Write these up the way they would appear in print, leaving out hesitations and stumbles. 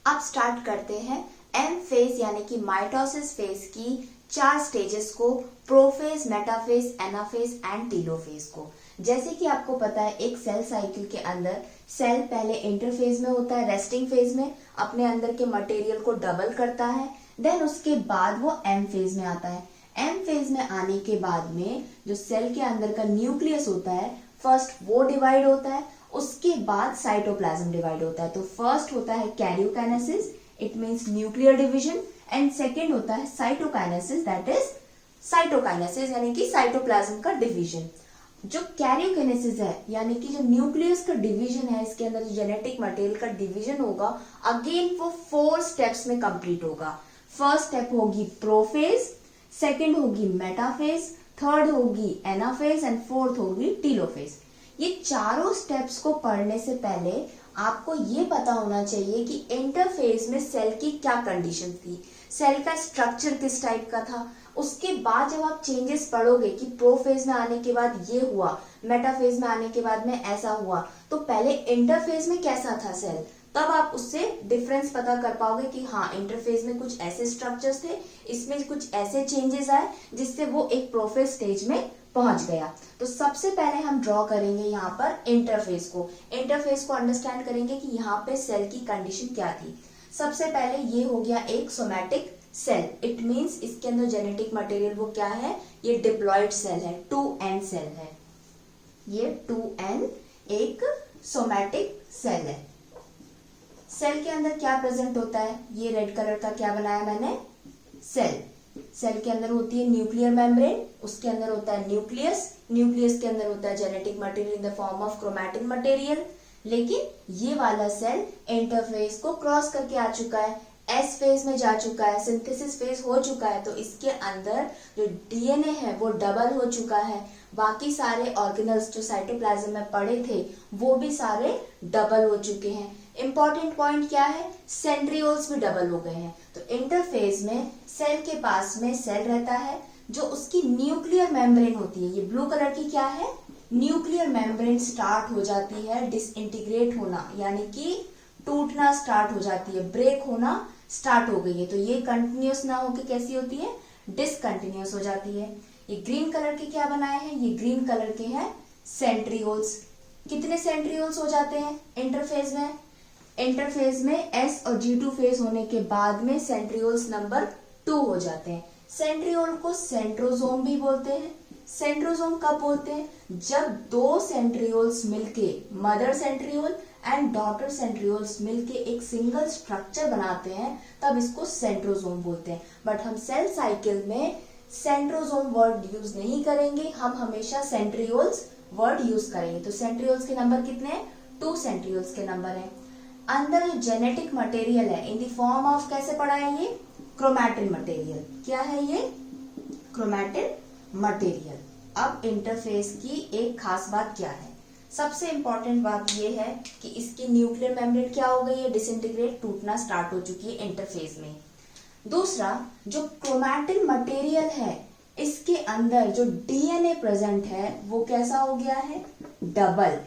अब स्टार्ट करते हैं एम फेज यानी कि माइटोसिस फेज की 4 स्टेजेस को, prophase, metaphase, anaphase and telophase को। जैसे कि आपको पता है एक सेल साइकिल के अंदर सेल पहले इंटरफेज में होता है, रेस्टिंग फेज में अपने अंदर के मटेरियल को डबल करता है, देन उसके बाद वो एम फेज में आता है। एम फेज में आने के बाद में जो सेल के अंदर का न्यूक्लियस होता है फर्स्ट वो डिवाइड होता है, उसके बाद साइटोप्लाज्म डिवाइड होता है। तो फर्स्ट होता है karyokinesis, it means nuclear division, and second होता है साइटोकाइनेसिस, दैट इज साइटोकाइनेसिस यानी कि साइटोप्लाज्म का डिवीजन। जो कैरियोकाइनेसिस है यानी कि जो न्यूक्लियस का डिवीजन है, इसके अंदर जो जेनेटिक मटेरियल का डिवीजन होगा, अगेन वो 4 स्टेप्स में कंप्लीट होगा। फर्स्ट स्टेप होगी प्रोफेज, सेकेंड होगी मेटाफेज, थर्ड होगी एनाफेज एंड फोर्थ होगी टीलोफेज। ये चारों स्टेप्स को पढ़ने से पहले आपको ये पता होना चाहिए कि इंटरफेज में सेल की क्या कंडीशन थी, सेल का स्ट्रक्चर किस टाइप का था। उसके बाद जब आप चेंजेस पढ़ोगे कि प्रोफेज में आने के बाद ये हुआ, मेटाफेज में आने के बाद में ऐसा हुआ, तो पहले इंटरफेज में कैसा था सेल, तब आप उससे डिफरेंस पता कर पाओगे कि हाँ इंटरफेज में कुछ ऐसे स्ट्रक्चर्स थे, इसमें कुछ ऐसे चेंजेस आए जिससे वो एक प्रोफेज स्टेज में पहुंच गया। तो सबसे पहले हम ड्रॉ करेंगे यहाँ पर इंटरफेज को। इंटरफेज को अंडरस्टैंड करेंगे कि यहाँ पे सेल की कंडीशन क्या थी। सबसे पहले ये हो गया एक सोमैटिक सेल, इट मींस इसके अंदर जेनेटिक मटेरियल वो क्या है, ये डिप्लॉइड सेल है, 2n सेल है, ये 2n एक सोमैटिक सेल है। सेल के अंदर क्या प्रेजेंट होता है, ये रेड कलर का क्या बनाया मैंने, सेल। सेल के अंदर होती है न्यूक्लियर मेम्ब्रेन, उसके अंदर होता है न्यूक्लियस, न्यूक्लियस के अंदर होता है genetic material in the form of chromatin material. लेकिन ये वाला सेल इंटरफेज को क्रॉस करके आ चुका है, एस फेज में जा चुका है, सिंथेसिस फेज हो चुका है, तो इसके अंदर जो डीएनए है वो डबल हो चुका है। बाकी सारे ऑर्गेनल्स जो साइटोप्लाज्म में पड़े थे वो भी सारे डबल हो चुके हैं। इंपॉर्टेंट पॉइंट क्या है, सेंट्रियोल्स भी डबल हो गए हैं। तो इंटरफेज में सेल के पास में सेल रहता है, जो उसकी न्यूक्लियर मेम्ब्रेन होती है, ये ब्लू कलर की क्या है, न्यूक्लियर मेम्ब्रेन स्टार्ट हो जाती है डिसइंटीग्रेट होना, यानी कि टूटना स्टार्ट हो जाती है, ब्रेक होना स्टार्ट हो गई है। तो ये कंटिन्यूस ना होकर कैसी होती है, डिसकंटिन्यूस हो जाती है। ये ग्रीन कलर के क्या बनाए हैं, ये ग्रीन कलर के हैं सेंट्रियोल्स। कितने सेंट्रियोल्स हो जाते हैं इंटरफेज में, इंटरफेज में S और G2 फेज होने के बाद में सेंट्रियोल्स नंबर 2 हो जाते हैं। सेंट्रियोल को सेंट्रोसोम भी बोलते हैं। सेंट्रोसोम कब बोलते हैं, जब 2 सेंट्रियोल्स मिलके, mother centriole and daughter centrioles मिलके एक सिंगल स्ट्रक्चर बनाते हैं, तब इसको सेंट्रोसोम बोलते हैं। बट हम सेल साइकिल में सेंट्रोसोम वर्ड यूज नहीं करेंगे, हम हमेशा सेंट्रियोल्स वर्ड यूज करेंगे। तो सेंट्रियोल्स के नंबर कितने हैं, 2 सेंट्रियोल्स के नंबर हैं। अंदर जो जेनेटिक मटेरियल है इन द फॉर्म ऑफ कैसे पढ़ा है, ये क्रोमैटिन मटेरियल। क्या है ये, क्रोमैटिन मटेरियल। अब इंटरफेस की एक खास बात क्या है, सबसे इंपॉर्टेंट बात ये है कि इसकी न्यूक्लियर मेम्ब्रेन क्या हो गई है, डिसइंटीग्रेट, टूटना स्टार्ट हो चुकी है इंटरफेस में। दूसरा, जो क्रोमैटिन मटेरियल है इसके अंदर जो डीएनए प्रेजेंट है वो कैसा हो गया है, डबल।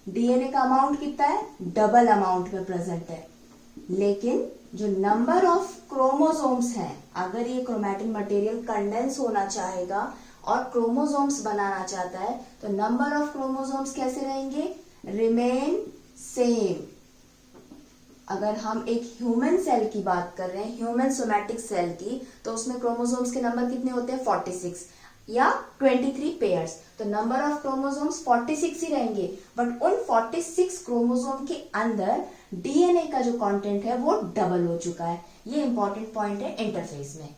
डीएनए का अमाउंट कितना है, डबल अमाउंट में प्रेजेंट है। लेकिन जो नंबर ऑफ क्रोमोसोम्स हैं, अगर ये क्रोमैटिन मटेरियल कंडेंस होना चाहेगा और क्रोमोसोम्स बनाना चाहता है, तो नंबर ऑफ क्रोमोसोम्स कैसे रहेंगे, रिमेन सेम। अगर हम एक ह्यूमन सेल की बात कर रहे हैं, ह्यूमन सोमैटिक सेल की, तो उसमें क्रोमोसोम्स के नंबर कितने होते हैं, 46 या 23 पेयर्स। तो नंबर ऑफ क्रोमोसोम्स 46 ही रहेंगे, बट उन 46 क्रोमोसोम के अंदर डीएनए का जो कंटेंट है वो डबल हो चुका है। ये इंपॉर्टेंट पॉइंट है इंटरफेस में।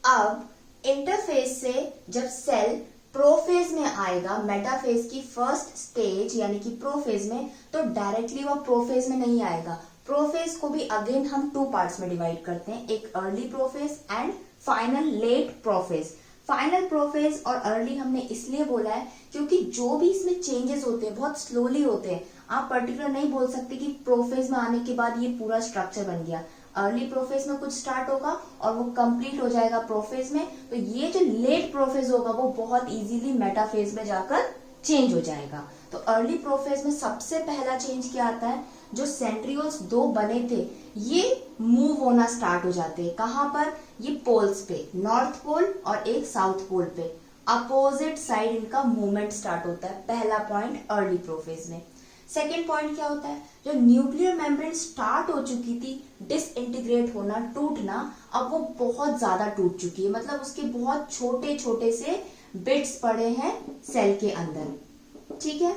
अब इंटरफेस से जब सेल प्रोफेज में आएगा, मेटाफेज की फर्स्ट स्टेज यानी कि प्रोफेज में, तो डायरेक्टली वो प्रोफेज में नहीं आएगा। प्रोफेज को भी अगेन हम 2 पार्ट्स में डिवाइड करते हैं, एक early prophase and final late prophase. Final prophase और अर्ली हमने इसलिए बोला है क्योंकि जो भी इसमें चेंजेस होते हैं बहुत स्लोली होते हैं। आप पर्टिकुलर नहीं बोल सकते कि प्रोफेज में आने के बाद ये पूरा स्ट्रक्चर बन गया। अर्ली प्रोफेज में कुछ स्टार्ट होगा और वो कंप्लीट हो जाएगा प्रोफेज में, तो ये जो लेट प्रोफेज होगा वो बहुत इजीली मेटाफेज में जाकर चेंज हो जाएगा। तो अर्ली प्रोफेज में सबसे पहला चेंज क्या आता है, जो सेंट्रियोल्स दो बने थे ये मूव होना स्टार्ट हो जाते हैं। कहाँ पर? ये पोल्स पे, नॉर्थ पोल और एक साउथ पोल पे अपोजिट साइड इनका मूवमेंट स्टार्ट होता है। पहला पॉइंट अर्ली प्रोफेज में। सेकेंड पॉइंट क्या होता है? जो न्यूक्लियर मेम्ब्रेन स्टार्ट हो चुकी थी डिसइंटीग्रेट होना, टूटना, अब वो बहुत ज्यादा टूट चुकी है, मतलब उसके बहुत छोटे छोटे से बिट्स पड़े हैं सेल के अंदर। ठीक है,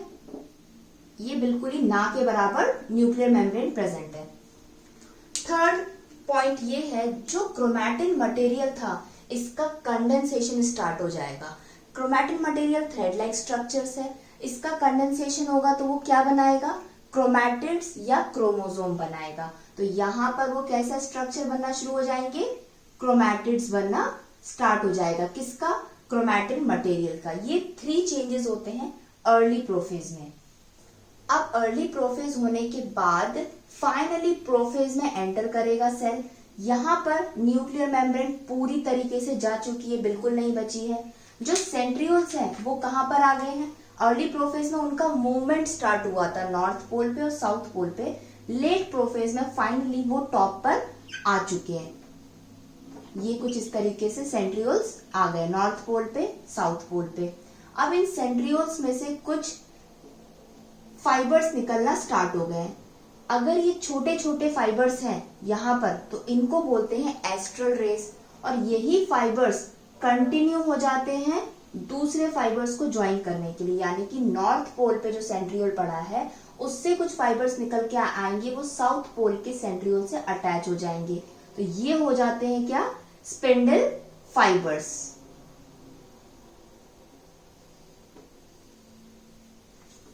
ये बिल्कुल ही ना के बराबर न्यूक्लियर मेम्ब्रेन प्रेजेंट है। थर्ड पॉइंट ये है, जो क्रोमैटिन मटेरियल था इसका कंडेंसेशन स्टार्ट हो जाएगा। Chromatin material thread like structures है, इसका कंडेंसेशन होगा तो वो क्या बनाएगा? क्रोमैटिड्स या क्रोमोसोम बनाएगा। तो यहाँ पर वो कैसा स्ट्रक्चर बनना शुरू हो जाएंगे? क्रोमैटिड्स बनना स्टार्ट हो जाएगा। किसका? क्रोमैटिन मटेरियल का। ये 3 चेंजेस होते हैं अर्ली प्रोफेज में। अब अर्ली प्रोफेज होने के बाद फाइनली प्रोफेज में एंटर करेगा सेल। यहाँ पर न्यूक्लियर मेम्ब्रेन पूरी तरीके से जा चुकी है, बिल्कुल नहीं बची है। जो सेंट्रियोल्स हैं वो कहाँ पर आ गए हैं? अर्ली प्रोफेज में उनका मूवमेंट स्टार्ट हुआ था नॉर्थ पोल पे और साउथ पोल पे। लेट प्रोफेज में फाइनली वो टॉप पर आ चुके हैं। ये कुछ इस तरीके से सेंट्रियोल्स आ गए नॉर्थ पोल पे, साउथ पोल पे। अब इन सेंट्रियोल्स में से कुछ फाइबर्स निकलना स्टार्ट हो गए। अगर ये छोटे छोटे फाइबर्स हैं यहाँ पर तो इनको बोलते हैं एस्ट्रल रेस, और यही फाइबर्स कंटिन्यू हो जाते हैं दूसरे फाइबर्स को ज्वाइन करने के लिए, यानी कि नॉर्थ पोल पे जो सेंट्रियोल पड़ा है उससे कुछ फाइबर्स निकल के आएंगे, वो साउथ पोल के सेंट्रियोल से अटैच हो जाएंगे। तो ये हो जाते हैं क्या? Spindle fibres.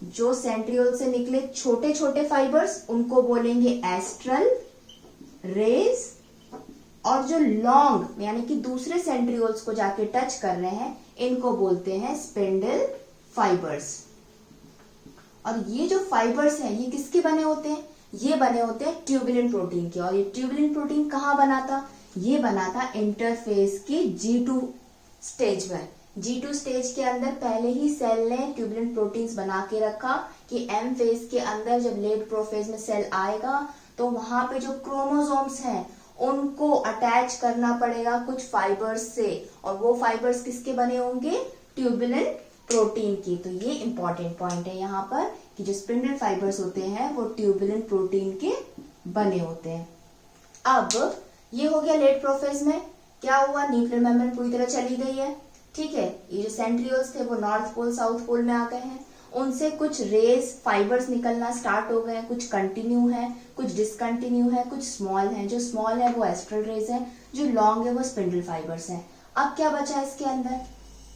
जो सेंट्रियोल से निकले छोटे छोटे फाइबर्स उनको बोलेंगे एस्ट्रल रेस, और जो लॉन्ग यानी कि दूसरे सेंट्रियोल्स को जाके टच कर रहे हैं इनको बोलते हैं स्पिंडल फाइबर्स। और ये जो फाइबर्स हैं ये किसके बने होते हैं? ये बने होते हैं ट्यूबुलिन प्रोटीन के। और ये ट्यूबुलिन प्रोटीन कहाँ बना था? ये बना था इंटरफेज के G2 स्टेज में। G2 स्टेज के अंदर पहले ही सेल ने ट्यूबुलिन प्रोटीन्स बना के रखा कि M फेज के अंदर जब लेट प्रोफेज में सेल आएगा तो वहां पे जो क्रोमोसोम्स हैं उनको अटैच करना पड़ेगा कुछ फाइबर्स से, और वो फाइबर्स किसके बने होंगे? ट्यूबुलिन प्रोटीन की। तो ये इंपॉर्टेंट पॉइंट है यहाँ पर कि जो स्पिंडल फाइबर्स होते हैं वो ट्यूबुलिन प्रोटीन के बने होते हैं। अब ये हो गया लेट प्रोफेज में। क्या हुआ? न्यूक्लियर मेम्ब्रेन पूरी तरह चली गई है। ठीक है, ये जो सेंट्रियोल्स थे वो नॉर्थ पोल साउथ पोल में आ गए हैं, उनसे कुछ रेस फाइबर्स निकलना स्टार्ट हो गए। कुछ कंटिन्यू है, कुछ डिसकंटिन्यू है, कुछ स्मॉल है। जो स्मॉल है वो एस्ट्रल रेस है, जो लॉन्ग है वो स्पिंडल फाइबर्स है। अब क्या बचा इसके अंदर?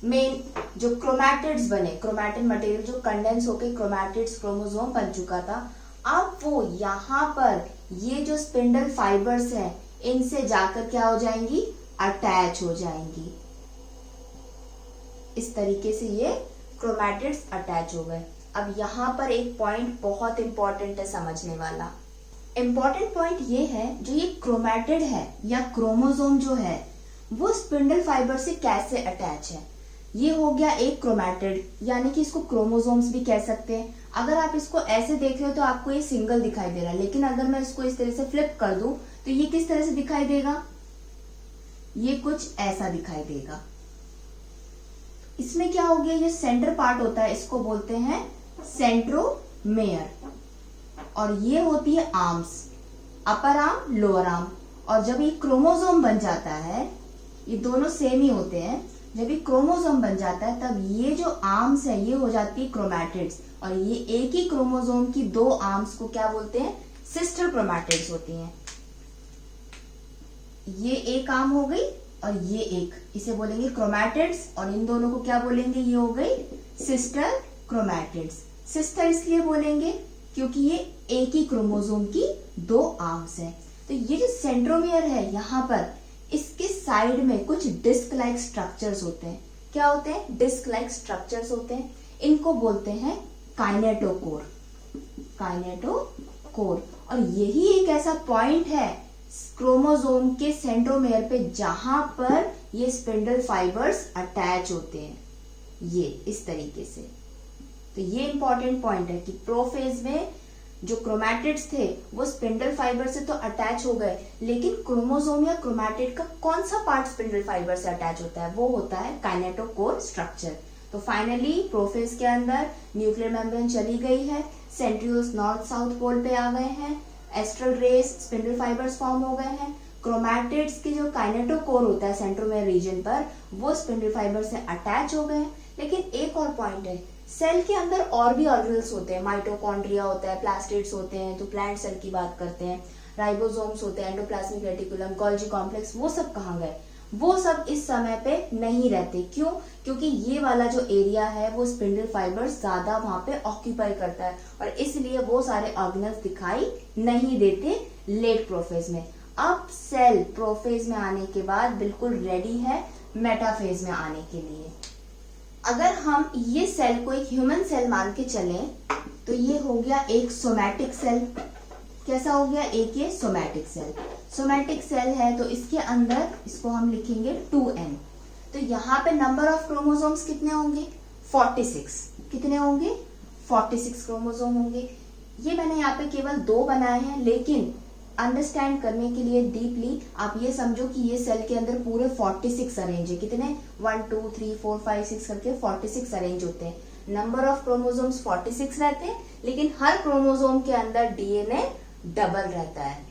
मेन जो क्रोमैटिड्स बने, क्रोमैटिन मटेरियल जो कंडेंस होके क्रोमैटिड्स क्रोमोसोम बन चुका था, अब वो यहाँ पर ये जो स्पिंडल फाइबर्स है इनसे जाकर क्या हो जाएंगी? अटैच हो जाएंगी। इस तरीके से ये क्रोमैटिड्स अटैच हो गए। अब यहाँ पर एक पॉइंट बहुत इंपॉर्टेंट है समझने वाला। इंपॉर्टेंट पॉइंट ये है, जो ये क्रोमैटिड है या क्रोमोसोम जो है वो स्पिंडल फाइबर से कैसे अटैच है। ये हो गया एक क्रोमैटिड, यानी कि इसको क्रोमोसोम्स भी कह सकते हैं। अगर आप इसको ऐसे देख रहे हो तो आपको ये सिंगल दिखाई दे रहा है, लेकिन अगर मैं इसको इस तरह से फ्लिप कर दूं तो ये किस तरह से दिखाई देगा? ये कुछ ऐसा दिखाई देगा। इसमें क्या हो गया? ये सेंटर पार्ट होता है इसको बोलते हैं सेंट्रोमेयर, और ये होती है arms, upper arm lower arm. और जब ये क्रोमोसोम बन जाता है, ये दोनों सेम ही होते हैं, जब ये क्रोमोसोम बन जाता है तब ये जो आर्म्स है ये हो जाती है क्रोमैटिड्स, और ये एक ही क्रोमोसोम की 2 आर्म्स को क्या बोलते हैं? सिस्टर क्रोमैटिड्स होती हैं। ये एक आर्म हो गई और ये एक, इसे बोलेंगे क्रोमैटिड्स, और इन दोनों को क्या बोलेंगे? ये हो गई सिस्टर क्रोमैटिड्स। सिस्टर इसलिए बोलेंगे क्योंकि ये एक ही क्रोमोसोम की 2 आर्म्स हैं। तो ये जो सेंट्रोमियर है यहाँ पर, इसके साइड में कुछ डिस्क लाइक स्ट्रक्चर्स होते हैं। क्या होते हैं? डिस्क लाइक स्ट्रक्चर्स होते हैं। इनको बोलते हैं काइनेटोकोर। काइनेटोकोर। और यही एक ऐसा पॉइंट है क्रोमोसोम के सेंट्रोमेयर पे जहां पर ये स्पिंडल फाइबर्स अटैच होते हैं, ये इस तरीके से। तो ये इंपॉर्टेंट पॉइंट है कि प्रोफेज में जो क्रोमैटिड्स थे वो स्पिंडल फाइबर से तो अटैच हो गए, लेकिन क्रोमोसोम या क्रोमैटिड का कौन सा पार्ट स्पिंडल फाइबर से अटैच होता है? वो होता है काइनेटोकोर स्ट्रक्चर। तो फाइनली प्रोफेज के अंदर न्यूक्लियर मेम्ब्रेन चली गई है, सेंट्रियोल्स नॉर्थ साउथ पोल पे आ गए हैं, astral rays spindle fibres form हो गए हैं, क्रोमैटिड्स के जो काइनेटोकोर होता है सेंट्रोमेयर रीजन पर वो स्पिंडल फाइबर से अटैच हो गए हैं। लेकिन एक और पॉइंट है, सेल के अंदर और भी ऑर्गेनल्स होते हैं, माइटोकॉन्ड्रिया होता है, प्लास्टिड्स होते हैं, तो प्लांट सेल की बात करते हैं, राइबोसोम्स होते हैं, एंडोप्लाज्मिक रेटिकुलम, गोल्जी कॉम्प्लेक्स, वो सब कहाँ गए? वो सब इस समय पे नहीं रहते। क्यों? क्योंकि ये वाला जो एरिया है वो स्पिंडल फाइबर ज्यादा वहां पे ऑक्यूपाई करता है और इसलिए वो सारे ऑर्गेनल्स दिखाई नहीं देते लेट प्रोफेज में। अब सेल प्रोफेज में आने के बाद बिल्कुल रेडी है मेटाफेज में आने के लिए। अगर हम ये सेल को एक ह्यूमन सेल मान के चलें तो ये हो गया एक सोमैटिक सेल। कैसा हो गया? एक ये सोमैटिक सेल। सोमैटिक सेल है तो इसके अंदर इसको हम लिखेंगे 2n। तो यहाँ पे नंबर ऑफ क्रोमोसोम्स कितने होंगे? 46। कितने होंगे? 46 क्रोमोसोम होंगे। ये मैंने यहाँ पे केवल 2 बनाए हैं, लेकिन अंडरस्टैंड करने के लिए डीपली आप ये समझो कि ये सेल के अंदर पूरे 46 अरेंज है। कितने? 1 2 3 4 5 6 करके 46 अरेंज होते हैं। नंबर ऑफ क्रोमोसोम्स 46 रहते हैं, लेकिन हर क्रोमोसोम के अंदर डीएनए डबल रहता है।